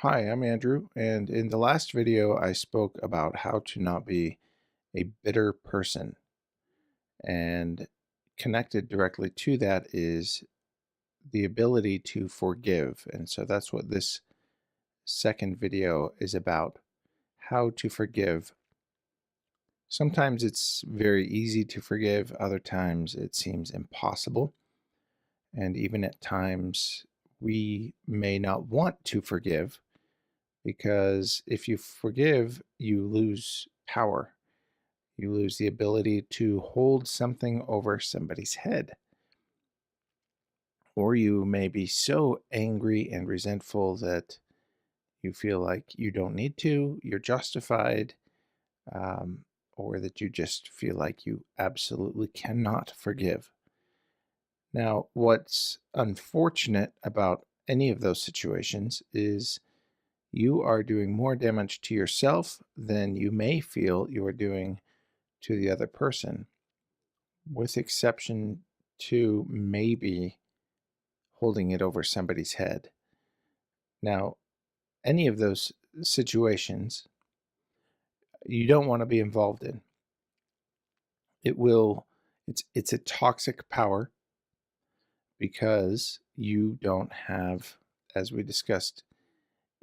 Hi, I'm Andrew, and in the last video, I spoke about how to not be a bitter person. And connected directly to that is the ability to forgive. And so that's what this second video is about, how to forgive. Sometimes it's very easy to forgive, other times it seems impossible. And even at times, we may not want to forgive because if you forgive, you lose power. You lose the ability to hold something over somebody's head. Or you may be so angry and resentful that you feel like you don't need to, you're justified, um, or that you just feel like you absolutely cannot forgive. Now, what's unfortunate about any of those situations is you are doing more damage to yourself than you may feel you are doing to the other person, with exception to maybe holding it over somebody's head. Now, any of those situations you don't want to be involved in. It will it's a toxic power because you don't have, as we discussed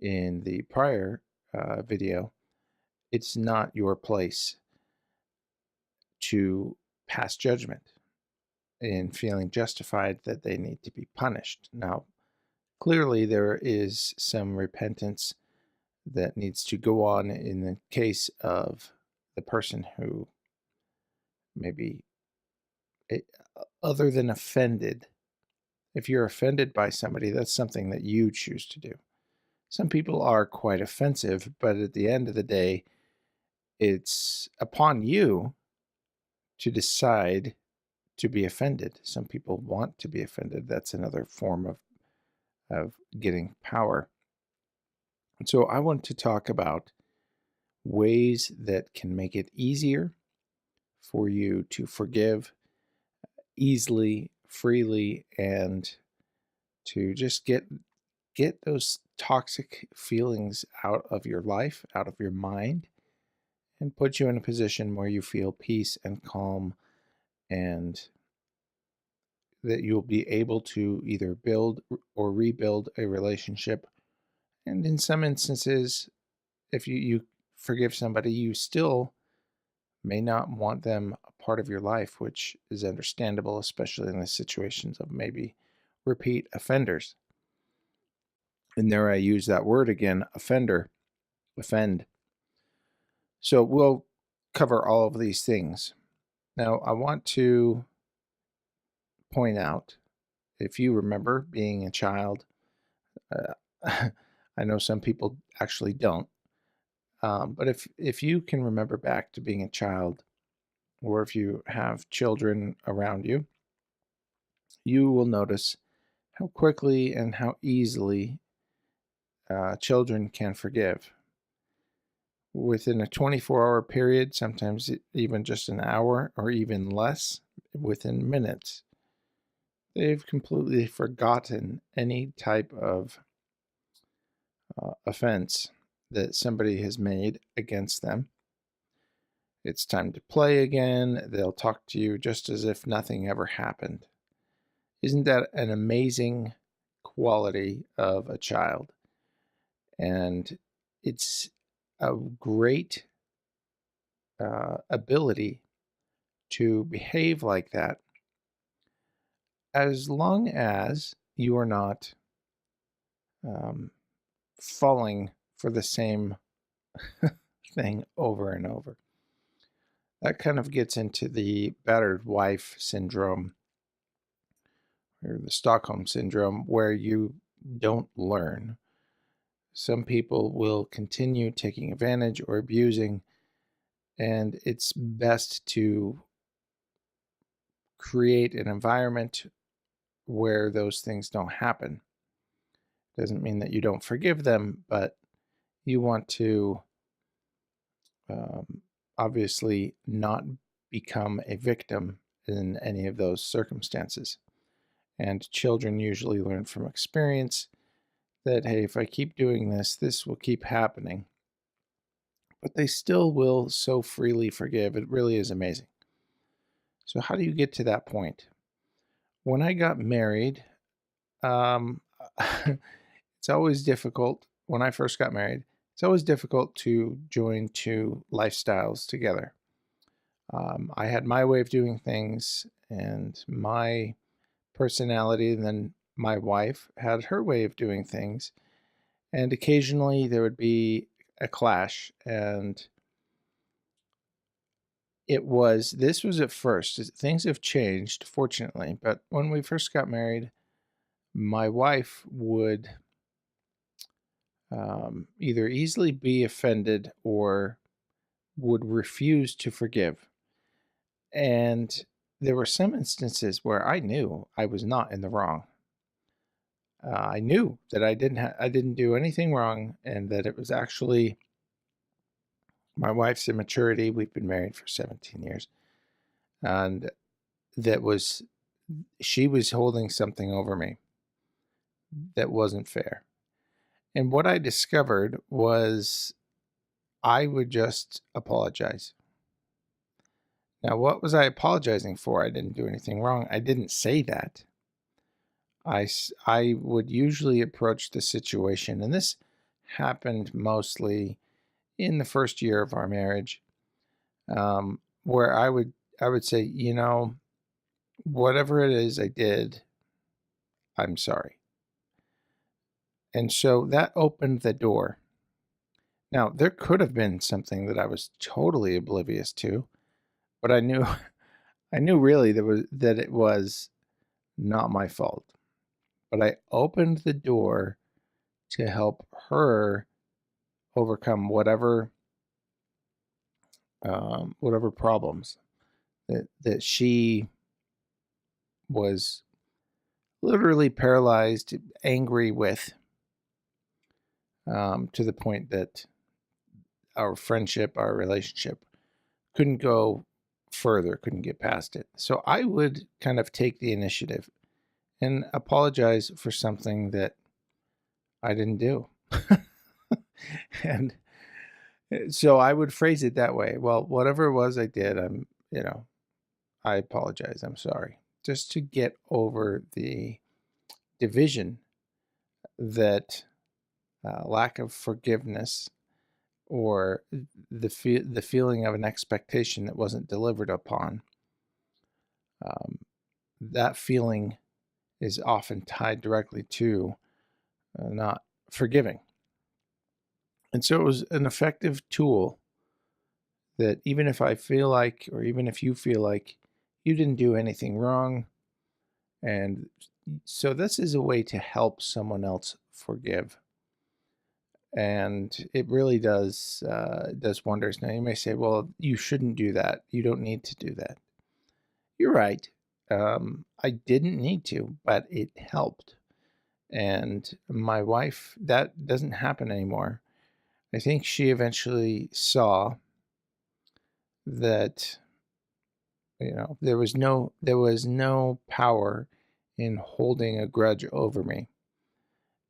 in the prior video, it's not your place to pass judgment in feeling justified that they need to be punished. Now, clearly, there is some repentance that needs to go on in the case of the person who maybe, eh, other than offended. If you're offended by somebody, that's something that you choose to do. Some people are quite offensive, but at the end of the day, it's upon you to decide to be offended. Some people want to be offended. That's another form of getting power. And so I want to talk about ways that can make it easier for you to forgive easily, freely, and to just get those toxic feelings out of your life, out of your mind, and put you in a position where you feel peace and calm, and that you'll be able to either build or rebuild a relationship. And in some instances, if you forgive somebody, you still may not want them a part of your life, which is understandable, especially in the situations of maybe repeat offenders. And there I use that word again, offender, offend. So we'll cover all of these things. Now, I want to point out, if you remember being a child, uh, I know some people actually don't, but if you can remember back to being a child, or if you have children around you, you will notice how quickly and how easily children can forgive. Within a 24-hour period, sometimes even just an hour or even less, within minutes, they've completely forgotten any type of offense that somebody has made against them. It's time to play again. They'll talk to you just as if nothing ever happened. Isn't that an amazing quality of a child? And it's a great ability to behave like that as long as you are not um, falling for the same thing over and over. That kind of gets into the battered wife syndrome, or the Stockholm syndrome, where you don't learn. Some people will continue taking advantage or abusing, and it's best to create an environment where those things don't happen. Doesn't mean that you don't forgive them, but you want to um, obviously not become a victim in any of those circumstances. And children usually learn from experience. that, hey, if I keep doing this, this will keep happening. But they still will so freely forgive. It really is amazing. So, how do you get to that point? When I got married, um, it's always difficult. When I first got married, it's always difficult to join two lifestyles together. I had my way of doing things and my personality, and then my wife had her way of doing things. And occasionally there would be a clash. And this was at first. Things have changed, fortunately. But when we first got married, my wife would either easily be offended or would refuse to forgive. And there were some instances where I knew I was not in the wrong. I knew that I didn't do anything wrong, and that it was actually my wife's immaturity. We've been married for 17 years, and that was she was holding something over me that wasn't fair. And what I discovered was I would just apologize. Now, what was I apologizing for? I didn't do anything wrong. I didn't say that. I would usually approach the situation, and this happened mostly in the first year of our marriage, where I would say, whatever it is I did, I'm sorry. And so that opened the door. Now, there could have been something that I was totally oblivious to, but I knew I knew really that it was not my fault. But I opened the door to help her overcome whatever problems that she was literally paralyzed, angry with, to the point that our friendship, our relationship couldn't go further, couldn't get past it. So I would kind of take the initiative and apologize for something that I didn't do. And so I would phrase it that way. Well, whatever it was I did, I apologize. I'm sorry. Just to get over the division that lack of forgiveness, or the feeling of an expectation that wasn't delivered upon. That feeling is often tied directly to not forgiving. And so it was an effective tool that even if I feel like, or even if you feel like you didn't do anything wrong, and so this is a way to help someone else forgive. And it really does wonders. Now you may say, well, you shouldn't do that. You don't need to do that. You're right. I didn't need to, but it helped. And my wife, that doesn't happen anymore. I think she eventually saw that there was no power in holding a grudge over me.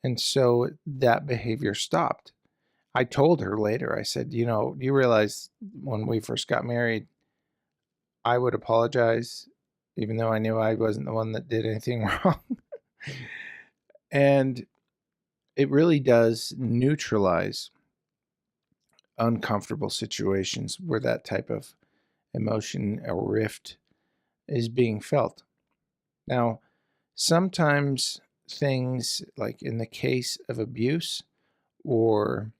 And so that behavior stopped. I told her later, I said, do you realize when we first got married, I would apologize, even though I knew I wasn't the one that did anything wrong. And it really does neutralize uncomfortable situations where that type of emotion or rift is being felt. Now, sometimes things like in the case of abuse or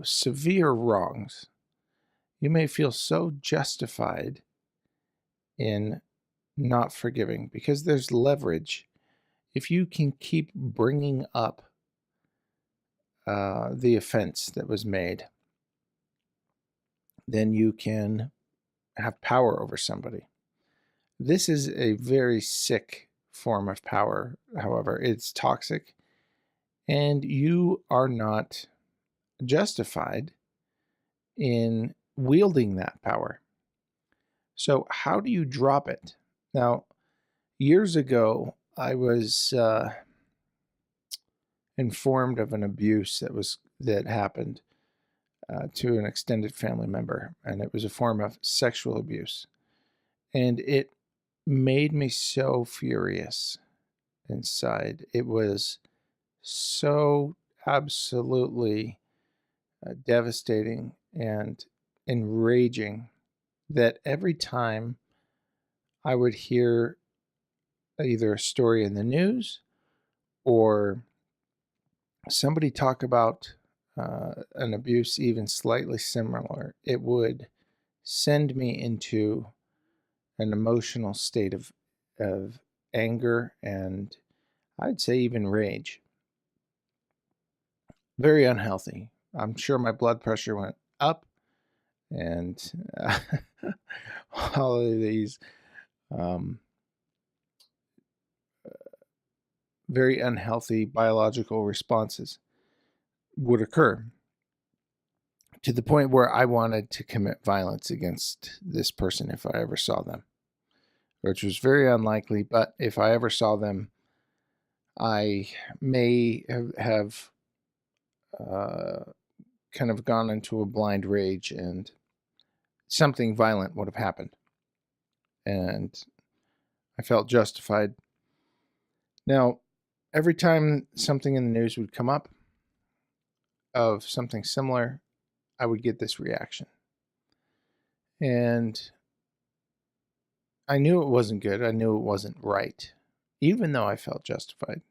severe wrongs, you may feel so justified in not forgiving because there's leverage. If you can keep bringing up the offense that was made, then you can have power over somebody. This is a very sick form of power, however. It's toxic, and you are not justified in wielding that power. So how do you drop it? Now, years ago, I was informed of an abuse that happened to an extended family member, and it was a form of sexual abuse. And it made me so furious inside. It was so absolutely devastating and enraging that every time I would hear either a story in the news or somebody talk about an abuse even slightly similar, it would send me into an emotional state of anger and I'd say even rage. Very unhealthy. I'm sure my blood pressure went up and all of these um, very unhealthy biological responses would occur to the point where I wanted to commit violence against this person if I ever saw them, which was very unlikely. But if I ever saw them, I may have kind of gone into a blind rage and something violent would have happened. And I felt justified. Now, every time something in the news would come up of something similar, I would get this reaction. And I knew it wasn't good. I knew it wasn't right, even though I felt justified.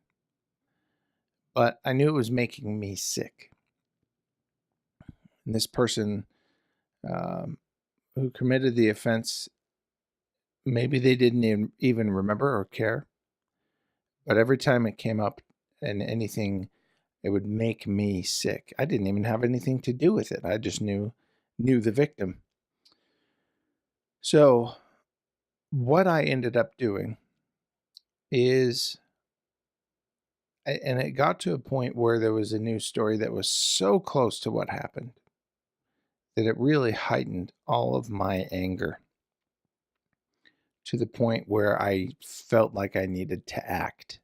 But I knew it was making me sick. And this person who committed the offense, maybe they didn't even remember or care. But every time it came up and anything, it would make me sick. I didn't even have anything to do with it. I just knew the victim. So what I ended up doing is, and it got to a point where there was a news story that was so close to what happened that it really heightened all of my anger to the point where I felt like I needed to act.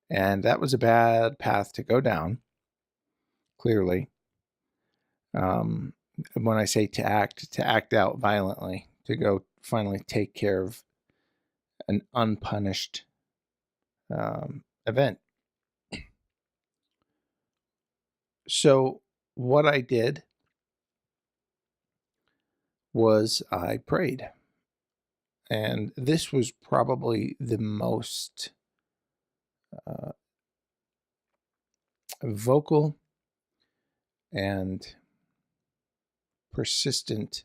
And that was a bad path to go down, clearly. When I say to act out violently, to go finally take care of an unpunished event. So what I did was I prayed. And this was probably the most vocal and persistent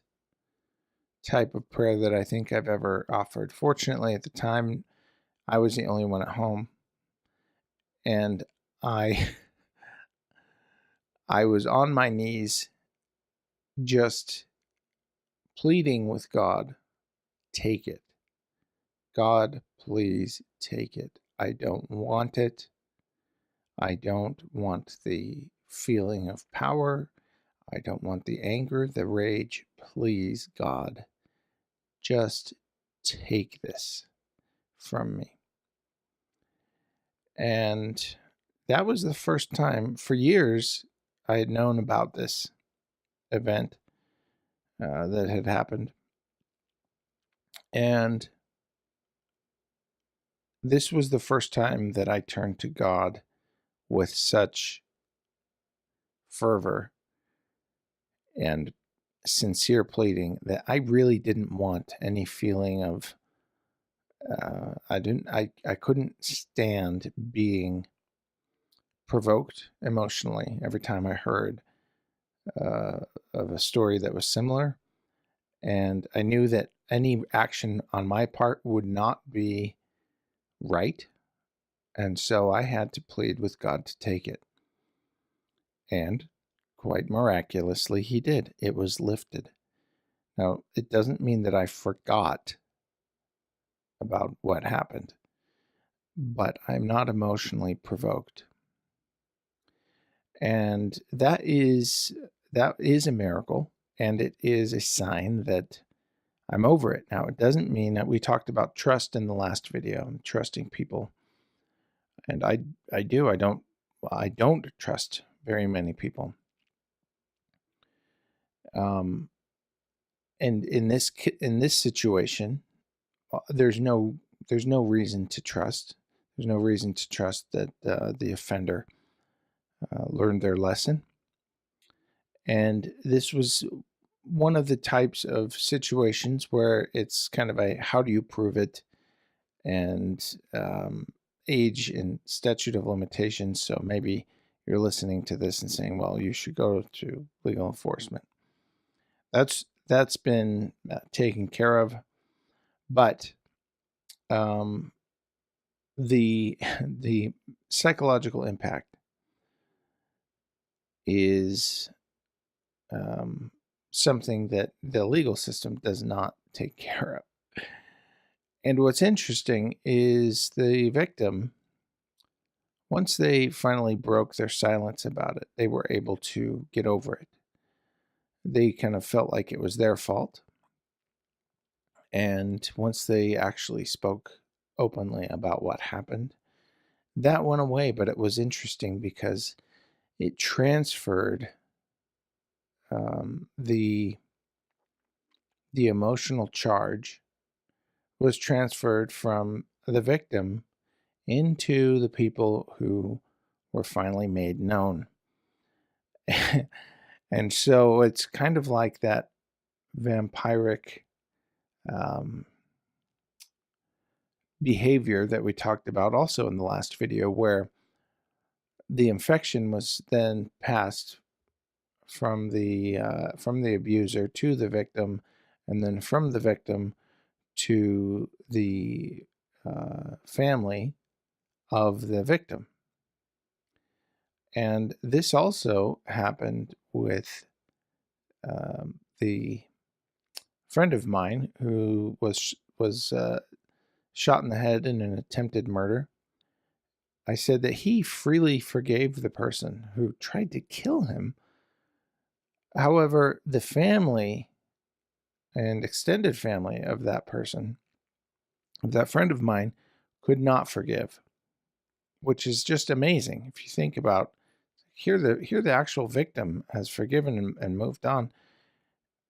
type of prayer that I think I've ever offered. Fortunately, at the time, I was the only one at home. And I was on my knees just pleading with God, take it. God, please take it. I don't want it. I don't want the feeling of power. I don't want the anger, the rage. Please, God, just take this from me. And that was the first time for years I had known about this event that had happened. And this was the first time that I turned to God with such fervor and sincere pleading that I really didn't want any feeling of I couldn't stand being provoked emotionally every time I heard of a story that was similar. And I knew that any action on my part would not be right. And so I had to plead with God to take it. And quite miraculously, he did. It was lifted. Now, it doesn't mean that I forgot about what happened, but I'm not emotionally provoked. And that is a miracle, and it is a sign that I'm over it. Now, it doesn't mean that we talked about trust in the last video, trusting people. And I do. I don't well, I don't trust very many people. Um, and in this situation, there's no reason to trust. There's no reason to trust that the offender learned their lesson. And this was one of the types of situations where it's kind of a how do you prove it, and age and statute of limitations. So maybe you're listening to this and saying, well, you should go to legal enforcement. That's been taken care of. But the the psychological impact is something that the legal system does not take care of. And what's interesting is the victim, once they finally broke their silence about it, they were able to get over it. They kind of felt like it was their fault. And once they actually spoke openly about what happened, that went away. But it was interesting because it transferred the emotional charge was transferred from the victim into the people who were finally made known. And so it's kind of like that vampiric behavior that we talked about also in the last video, where the infection was then passed from the abuser to the victim, and then from the victim to the family of the victim. And this also happened with the friend of mine who was shot in the head in an attempted murder. I said that he freely forgave the person who tried to kill him. However, the family and extended family of that person, of that friend of mine, could not forgive, which is just amazing. If you think about, here the actual victim has forgiven and moved on,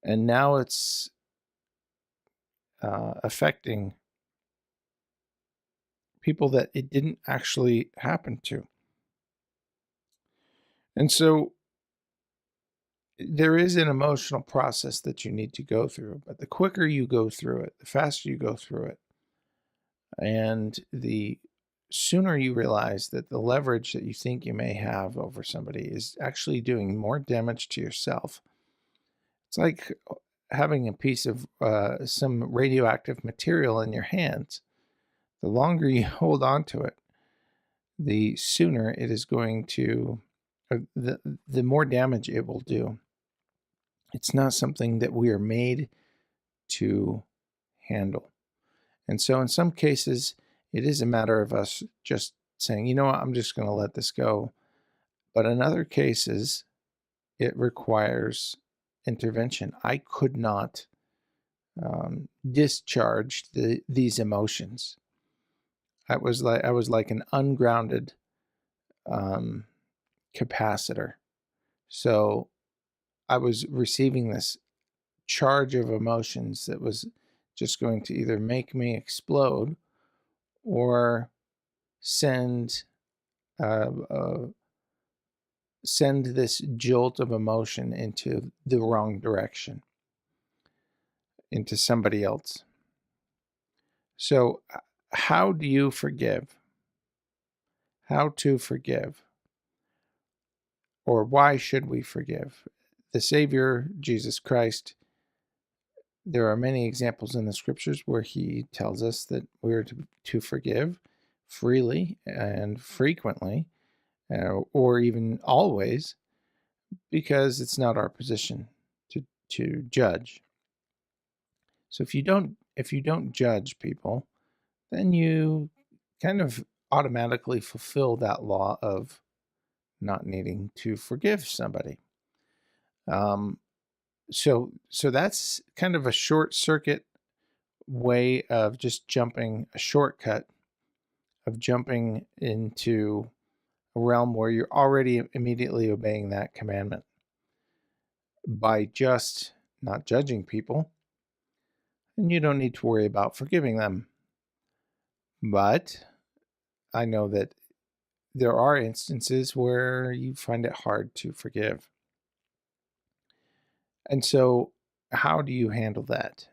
and now it's affecting people that it didn't actually happen to. And so there is an emotional process that you need to go through, but the quicker you go through it, the faster you go through it, and the sooner you realize that the leverage that you think you may have over somebody is actually doing more damage to yourself. It's like having a piece of some radioactive material in your hands. The longer you hold on to it, the sooner it is going to, the more damage it will do. It's not something that we are made to handle. And so in some cases, it is a matter of us just saying, you know what, I'm just going to let this go. But in other cases, it requires intervention. I could not discharge these emotions. I was like an ungrounded capacitor. So I was receiving this charge of emotions that was just going to either make me explode or send this jolt of emotion into the wrong direction, into somebody else. So how do you forgive? How to forgive? Or why should we forgive? The Savior, Jesus Christ, there are many examples in the scriptures where he tells us that we are to forgive freely and frequently, or even always, because it's not our position to judge. So if you don't judge people, then you kind of automatically fulfill that law of not needing to forgive somebody. So that's kind of a short circuit way of just jumping, a shortcut of jumping into realm where you're already immediately obeying that commandment by just not judging people, and you don't need to worry about forgiving them. But I know that there are instances where you find it hard to forgive. And so, how do you handle that?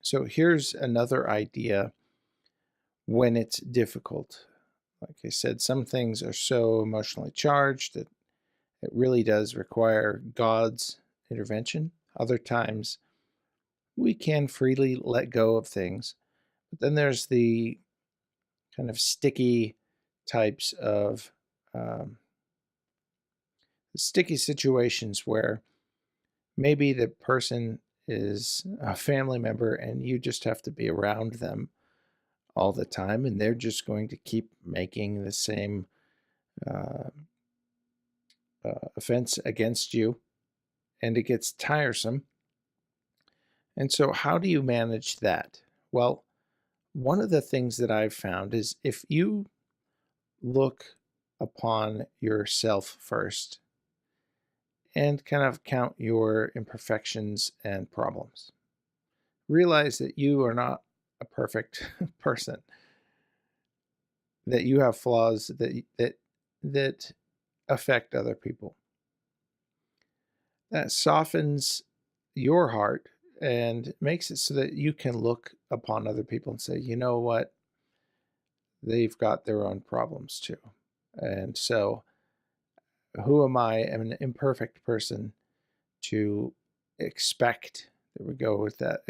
So, here's another idea when it's difficult. Like I said, some things are so emotionally charged that it really does require God's intervention. Other times, we can freely let go of things. But then there's the kind of sticky types of um, sticky situations where maybe the person is a family member and you just have to be around them all the time, and they're just going to keep making the same uh, offense against you, and it gets tiresome. And so, how do you manage that? Well, one of the things that I've found is if you look upon yourself first and kind of count your imperfections and problems, realize that you are not a perfect person, that you have flaws that affect other people. That softens your heart and makes it so that you can look upon other people and say, you know what, they've got their own problems too. And so, who am I? I'm an imperfect person to expect. There we go with that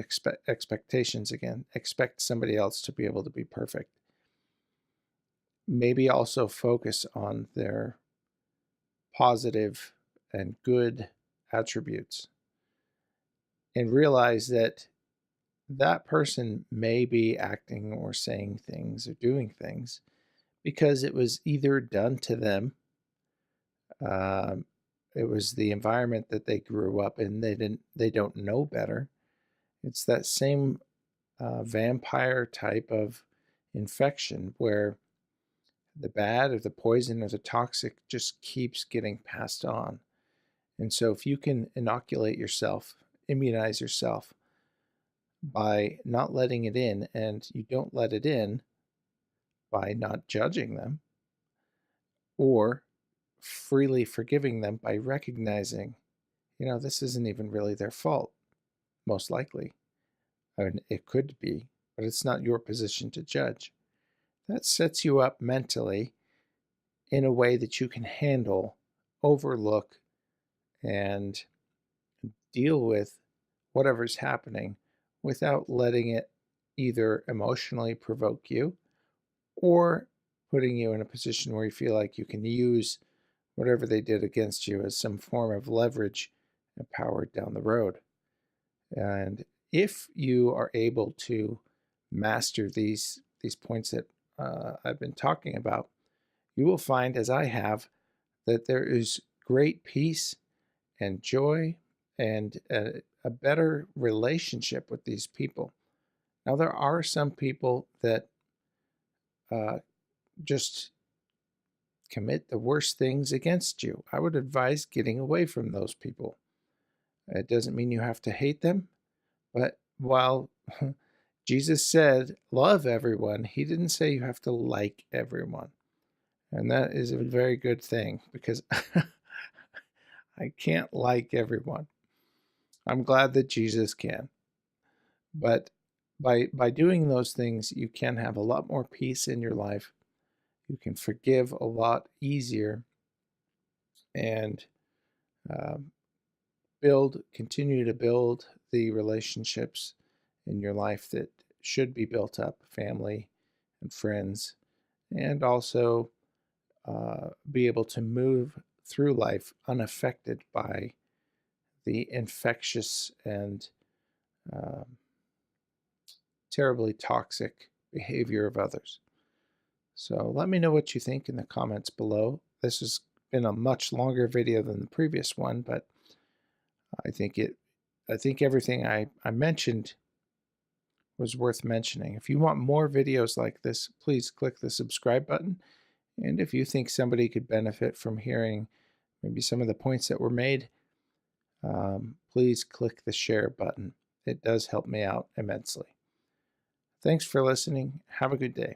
expectations again. Expect somebody else to be able to be perfect. Maybe also focus on their positive and good attributes and realize that that person may be acting or saying things or doing things because it was either done to them, um, it was the environment that they grew up in. They don't know better. It's that same vampire type of infection where the bad or the poison or the toxic just keeps getting passed on. And so, if you can inoculate yourself, immunize yourself by not letting it in, and you don't let it in by not judging them or freely forgiving them by recognizing, this isn't even really their fault, most likely. I mean, it could be, but it's not your position to judge. That sets you up mentally in a way that you can handle, overlook, and deal with whatever's happening without letting it either emotionally provoke you or putting you in a position where you feel like you can use whatever they did against you as some form of leverage and power down the road. And if you are able to master these points that I've been talking about, you will find, as I have, that there is great peace and joy and a better relationship with these people. Now, there are some people that uh, just commit the worst things against you. I would advise getting away from those people. It doesn't mean you have to hate them, but while Jesus said, love everyone, he didn't say you have to like everyone. And that is a very good thing because I can't like everyone. I'm glad that Jesus can. But by doing those things, you can have a lot more peace in your life. You can forgive a lot easier and um, continue to build the relationships in your life that should be built up, family and friends, and also be able to move through life unaffected by the infectious and um, terribly toxic behavior of others. So let me know what you think in the comments below. This has been a much longer video than the previous one, but I think everything I mentioned was worth mentioning. If you want more videos like this, please click the subscribe button And if you think somebody could benefit from hearing maybe some of the points that were made, please click the share button. It does help me out immensely. Thanks for listening. Have a good day.